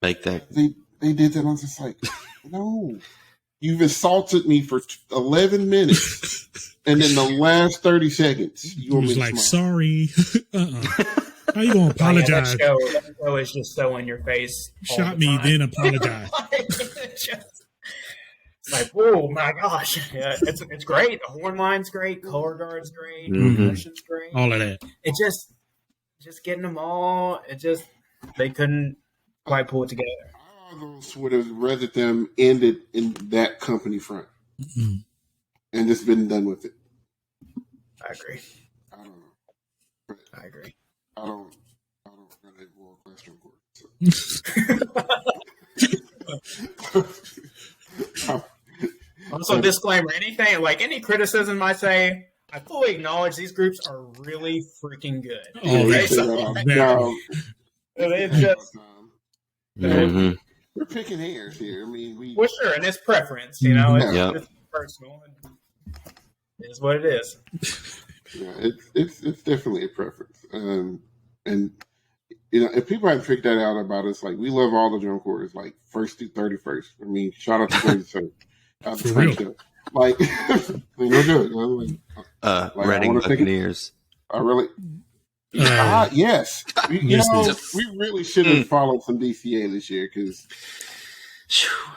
Make that. They did that. I was just like, no. You've assaulted me for 11 minutes, and in the last 30 seconds, you was like, sorry. How you gonna apologize? That show is just so in your face. Shot me, then apologize. It's like, whoa, my gosh. Yeah, it's great. The horn line's great. Color guard's great. Motion's great. All of that. It just getting them all. They couldn't quite pull it together. I almost would have rather them ended in that company front and just been done with it. I agree. I don't know. I agree. I don't really war question for it. Also, disclaimer: any criticism I say, I fully acknowledge these groups are really freaking good. It's just we're picking hairs here. I mean, well, sure, and it's preference. It's personal. It is what it is. Yeah, it's definitely a preference. And if people haven't figured that out about us, like we love all the drum corps, like 1st through 31st. I mean, shout out to 33rd. For real. Like, we're good. Reading Buccaneers. I really. Yes. We really should have followed some DCA this year because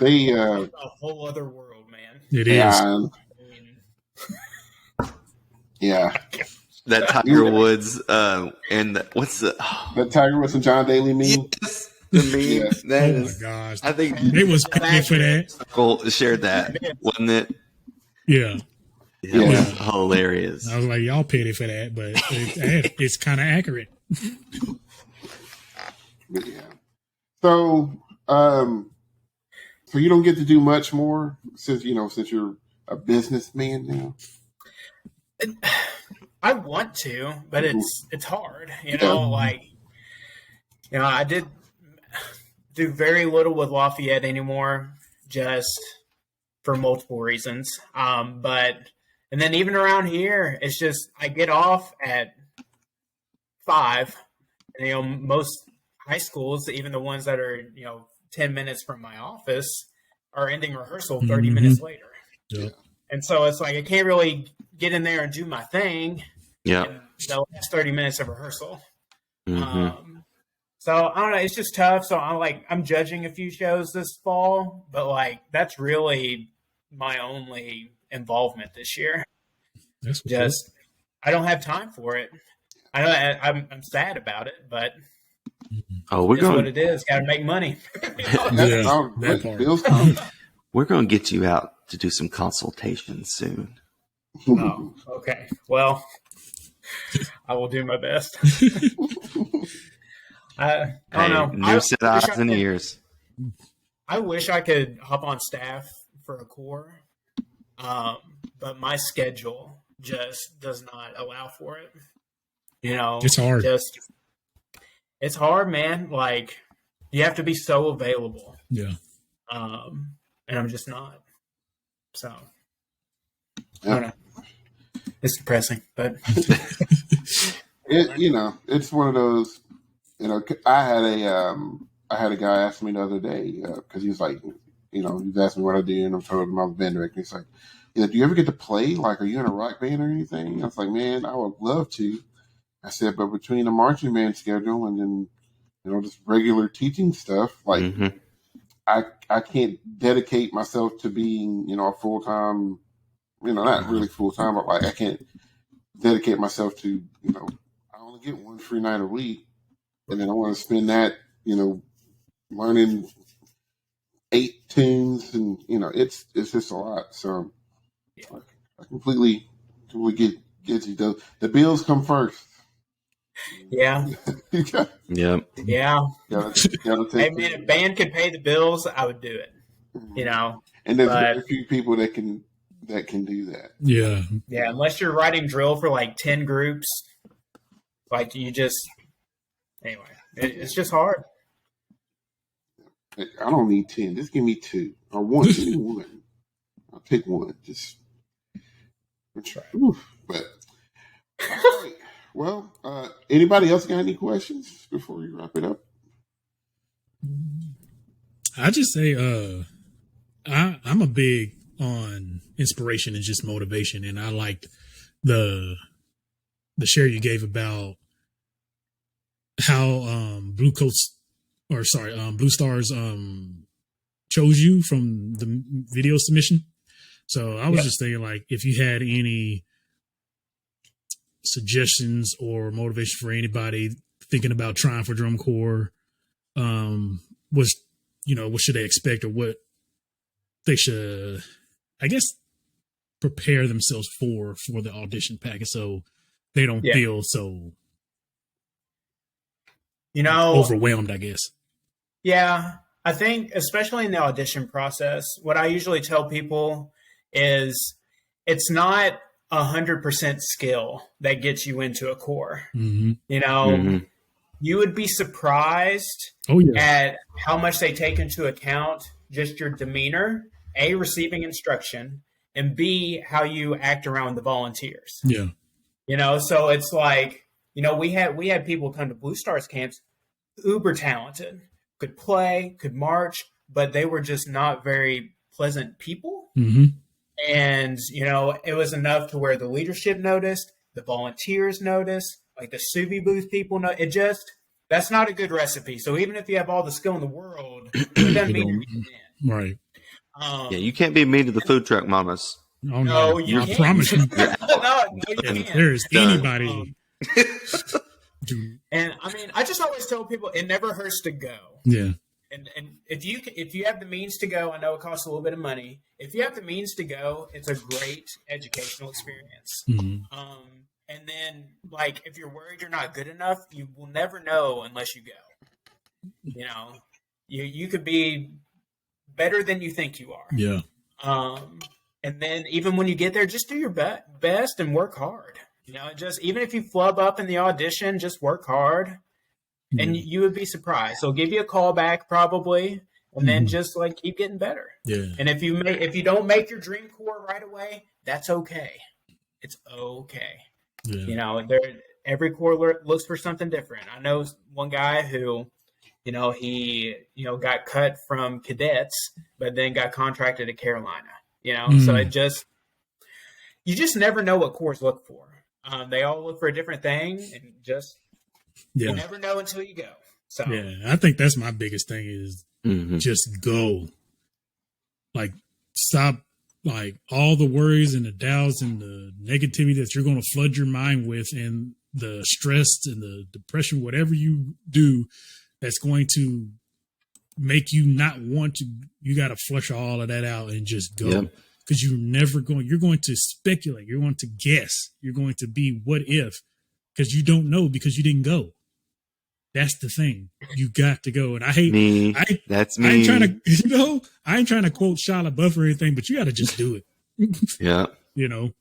they a whole other world, man. It is. Yeah. That Tiger Woods and what's the that Tiger Woods and John Daly meme? Yes, the meme. Yes. That Oh is, my gosh. I think it was petty for that. Cole shared that, wasn't it? Yeah. It was hilarious. I was like, y'all petty for that, but it's kind of accurate. But yeah. So you don't get to do much more since you're a businessman now. I want to, but it's hard. I did do very little with Lafayette anymore, just for multiple reasons. And then even around here, it's just I get off at 5. And, most high schools, even the ones that are 10 minutes from my office, are ending rehearsal 30 minutes later. Yeah. And so it's like I can't really get in there and do my thing. Yeah. In the last 30 minutes of rehearsal. Mm-hmm. So I don't know. It's just tough. So I'm judging a few shows this fall, but that's really my only involvement this year. That's just cool. I don't have time for it. I know I'm sad about it, but we're going. What it is. Got to make money. We're going to get you out to do some consultations soon. Oh, okay. Well, I will do my best. I don't know. New set of eyes and ears. I wish I could hop on staff for a corps, but my schedule just does not allow for it. It's hard. It's hard, man. You have to be so available. Yeah. And I'm just not. So I don't know. It's depressing, but it's one of those. I had a guy ask me the other day because he was like, he was asking me what I do, and I told him I was a band director. He's like, do you ever get to play? Are you in a rock band or anything? I was like, man, I would love to. I said, but between the marching band schedule and then just regular teaching stuff, I can't dedicate myself to being a full time. Not really full time, but I can't dedicate myself to I only get one free night a week, and then I want to spend that learning 8 tunes, and it's just a lot. So I completely get you. The bills come first. Yeah. Yep. Yeah. Gotta hey man, if band could pay the bills, I would do it. And there's very few people that can do that. Yeah. Yeah, unless you're writing drill for 10 groups, it's just hard. I don't need 10. Just give me 2 or 1. Give me 1. I'll pick 1. Just try. But all right. Well, anybody else got any questions before we wrap it up? I just say, I'm a big on inspiration and just motivation, and I liked the share you gave about how Blue Stars chose you from the video submission. So I was just thinking, like, if you had any suggestions or motivation for anybody thinking about trying for drum corps, what should they expect, or what they should, I guess, prepare themselves for the audition package, so they don't feel so overwhelmed, I guess. Yeah, I think especially in the audition process, what I usually tell people is it's not 100% skill that gets you into a corps. Mm-hmm. You would be surprised at how much they take into account just your demeanor, A, receiving instruction, and B, how you act around the volunteers. Yeah. So it's like, we had people come to Blue Stars camps, uber talented, could play, could march, but they were just not very pleasant people. Mm-hmm. And, it was enough to where the leadership noticed, the volunteers noticed, like the Subi booth people know. That's not a good recipe. So even if you have all the skill in the world, it doesn't mean you're getting in. Right. You can't be mean to the food truck mamas. Oh, no, you can't. I promise you. no, you if can't. there's anybody. And I mean, I just always tell people it never hurts to go. Yeah. And if you have the means to go, I know it costs a little bit of money. If you have the means to go, it's a great educational experience. Mm-hmm. And then, like, if you're worried you're not good enough, you will never know unless you go. You could be better than you think you are. Yeah. And then even when you get there, just do your best and work hard. Just even if you flub up in the audition, just work hard. And you would be surprised. So give you a call back probably, and then just like keep getting better. Yeah. And if you don't make your dream corps right away, that's okay. It's okay. Yeah. Every corps looks for something different. I know one guy who, he got cut from cadets, but then got contracted at Carolina. So you just never know what corps look for. They all look for a different thing, and you never know until you go. So I think that's my biggest thing is just go. Like, stop, like, all the worries and the doubts and the negativity that you're going to flood your mind with, and the stress and the depression, whatever you do that's going to make you not want to. You got to flush all of that out and just go. Because you're going to speculate. You're going to guess. You're going to be what if, because you don't know, because you didn't go. That's the thing. You got to go. And I hate me. That's me. I ain't trying to quote Shia LaBeouf or anything, but you got to just do it. Yeah.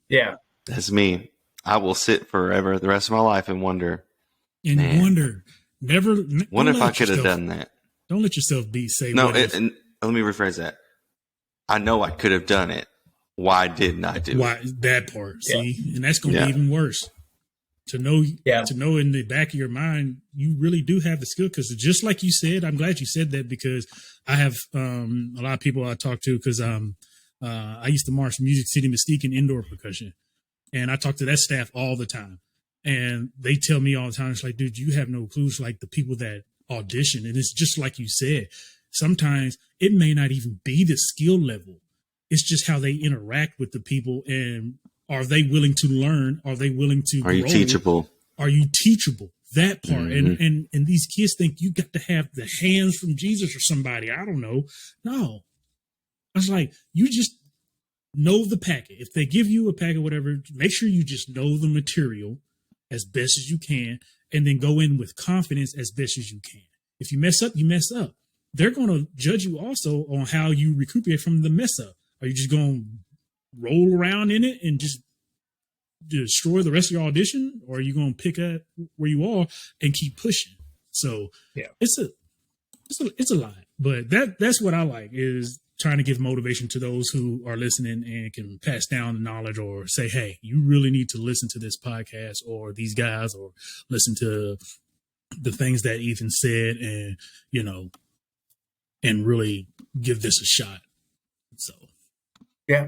Yeah. That's me. I will sit forever the rest of my life and wonder. Wonder. Never. Wonder if I could have done that. Don't let yourself say. No, and let me rephrase that. I know I could have done it. Why didn't I do it? That part, see? And that's going to be even worse. To know in the back of your mind, you really do have the skill. Because just like you said, I'm glad you said that, because I have a lot of people I talk to, because I used to march Music City Mystique and indoor percussion. And I talk to that staff all the time. And they tell me all the time, it's like, dude, you have no clues, like the people that audition. And it's just like you said, sometimes it may not even be the skill level. It's just how they interact with the people, and are they willing to learn? Are they willing to grow? You teachable? Are you teachable? That part. And these kids think you got to have the hands from Jesus or somebody. I don't know. No. I was like, you just know the packet. If they give you a packet, whatever, make sure you just know the material as best as you can, and then go in with confidence as best as you can. If you mess up, you mess up. They're going to judge you also on how you recuperate from the mess up. Are you just going to roll around in it and just destroy the rest of your audition? Or are you going to pick up where you are and keep pushing? So it's a lot, but that's what I like, is trying to give motivation to those who are listening and can pass down the knowledge, or say, hey, you really need to listen to this podcast or these guys, or listen to the things that Ethan said. And, and really give this a shot. So, yeah,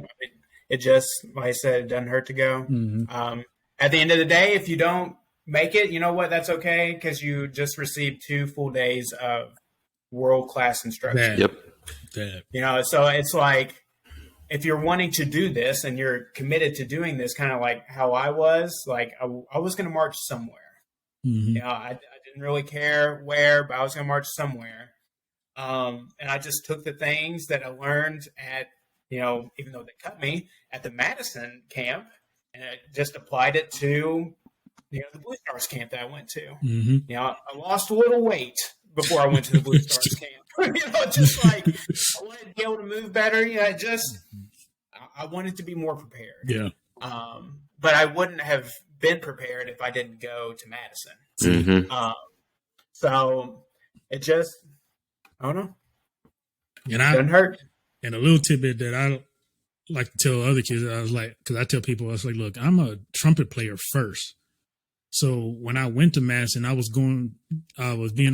it just, like I said, it doesn't hurt to go. At the end of the day, if you don't make it, you know what? That's okay, because you just received 2 full days of world-class instruction. That. So it's like, if you're wanting to do this and you're committed to doing this, kind of like how I was, like I was going to march somewhere. I didn't really care where, but I was going to march somewhere. And I just took the things that I learned at, even though they cut me at the Madison camp, and I just applied it to, the Blue Stars camp that I went to. I lost a little weight before I went to the Blue Stars camp. Just like I wanted to be able to move better. I wanted to be more prepared. Yeah. But I wouldn't have been prepared if I didn't go to Madison. So it just, I don't know. And doesn't hurt. And a little tidbit that I like to tell other kids, I was like, because I tell people, I was like, look, I'm a trumpet player first. So when I went to Madison, I was being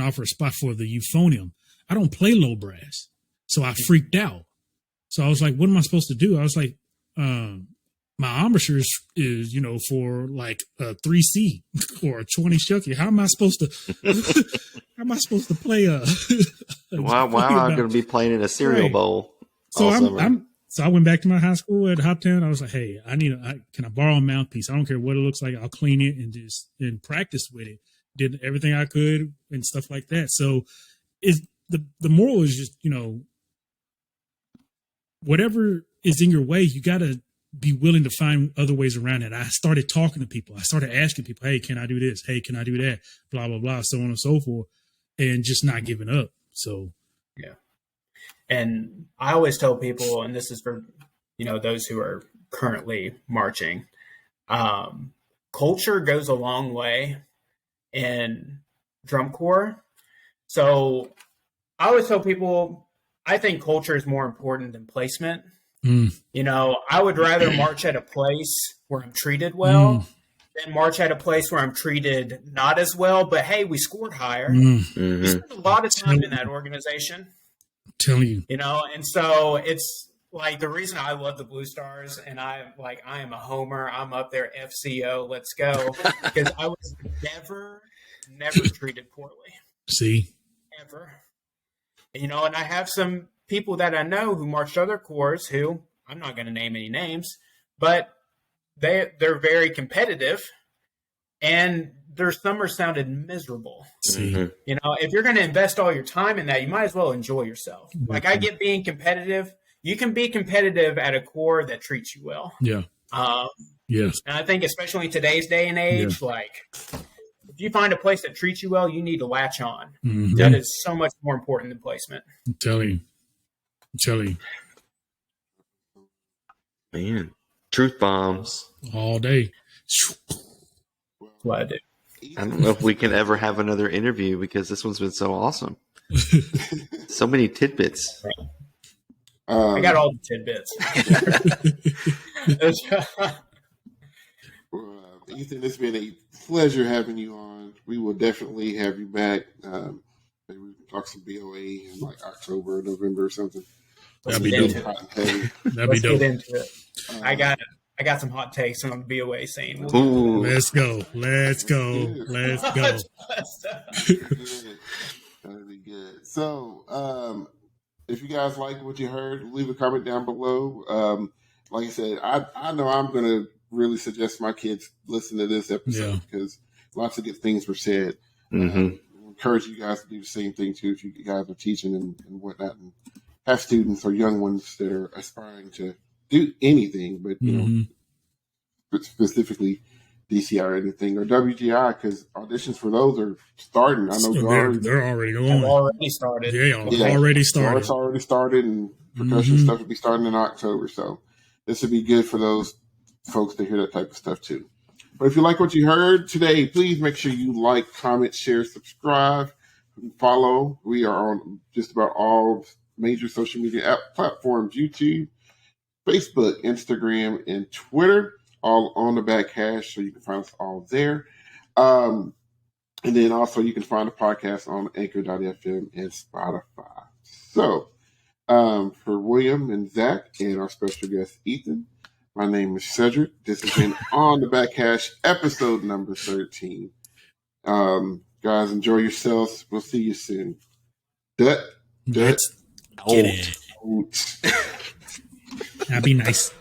offered a spot for the euphonium. I don't play low brass. So I freaked out. So I was like, what am I supposed to do? I was like, my embouchure is, for like a 3C or a 20 shucky. How am I supposed to play why am I going to be playing in a cereal bowl? So So I went back to my high school at Hoptown. I was like, hey, can I borrow a mouthpiece? I don't care what it looks like. I'll clean it and practice with it. Did everything I could and stuff like that. So the moral is just, whatever is in your way, you got to be willing to find other ways around it. I started talking to people. I started asking people, hey, can I do this? Hey, can I do that? Blah, blah, blah, so on and so forth. And just not giving up. So, yeah. And I always tell people, and this is for, those who are currently marching, culture goes a long way in drum corps. So I always tell people, I think culture is more important than placement. I would rather march at a place where I'm treated well than march at a place where I'm treated not as well. But hey, we scored higher. We spent a lot of time in that organization. Telling you, and so it's like the reason I love the Blue Stars, and I am a homer. I'm up there, FCO, let's go, because I was never treated poorly. See, ever, and I have some people that I know who marched other corps who I'm not going to name any names, but they're very competitive, and their summer sounded miserable. If you're going to invest all your time in that, you might as well enjoy yourself. Like, I get being competitive. You can be competitive at a corps that treats you well. Yeah. Yes. And I think especially in today's day and age, like, if you find a place that treats you well, you need to latch on. That is so much more important than placement. I'm telling you. Man, truth bombs. All day. That's what I do. I don't know if we can ever have another interview because this one's been so awesome. So many tidbits. I got all the tidbits. Ethan, it's been a pleasure having you on. We will definitely have you back. Maybe we can talk some BOA in like October or November or something. That'd be dope. Let's get into it. I got some hot takes on the BOA scene. Ooh. Let's go. That'd be good. So, if you guys like what you heard, leave a comment down below. Like I said, I know I'm going to really suggest my kids listen to this episode because lots of good things were said. Encourage you guys to do the same thing too if you guys are teaching and whatnot, and have students or young ones that are aspiring to do anything, but specifically DCI or anything or WGI, because auditions for those are starting. I know they're already going. Already started. Already started. It's already started, and percussion stuff will be starting in October. So this would be good for those folks to hear that type of stuff too. But if you like what you heard today, please make sure you like, comment, share, subscribe, and follow. We are on just about all major social media app platforms: YouTube, Facebook, Instagram, and Twitter, all on the back hash, so you can find us all there. And then also you can find the podcast on Anchor.fm and Spotify. So, for William and Zach and our special guest Ethan, my name is Cedric. This has been On the Back Hash, episode number 13. Guys, enjoy yourselves. We'll see you soon. Let's get it. That'd be nice.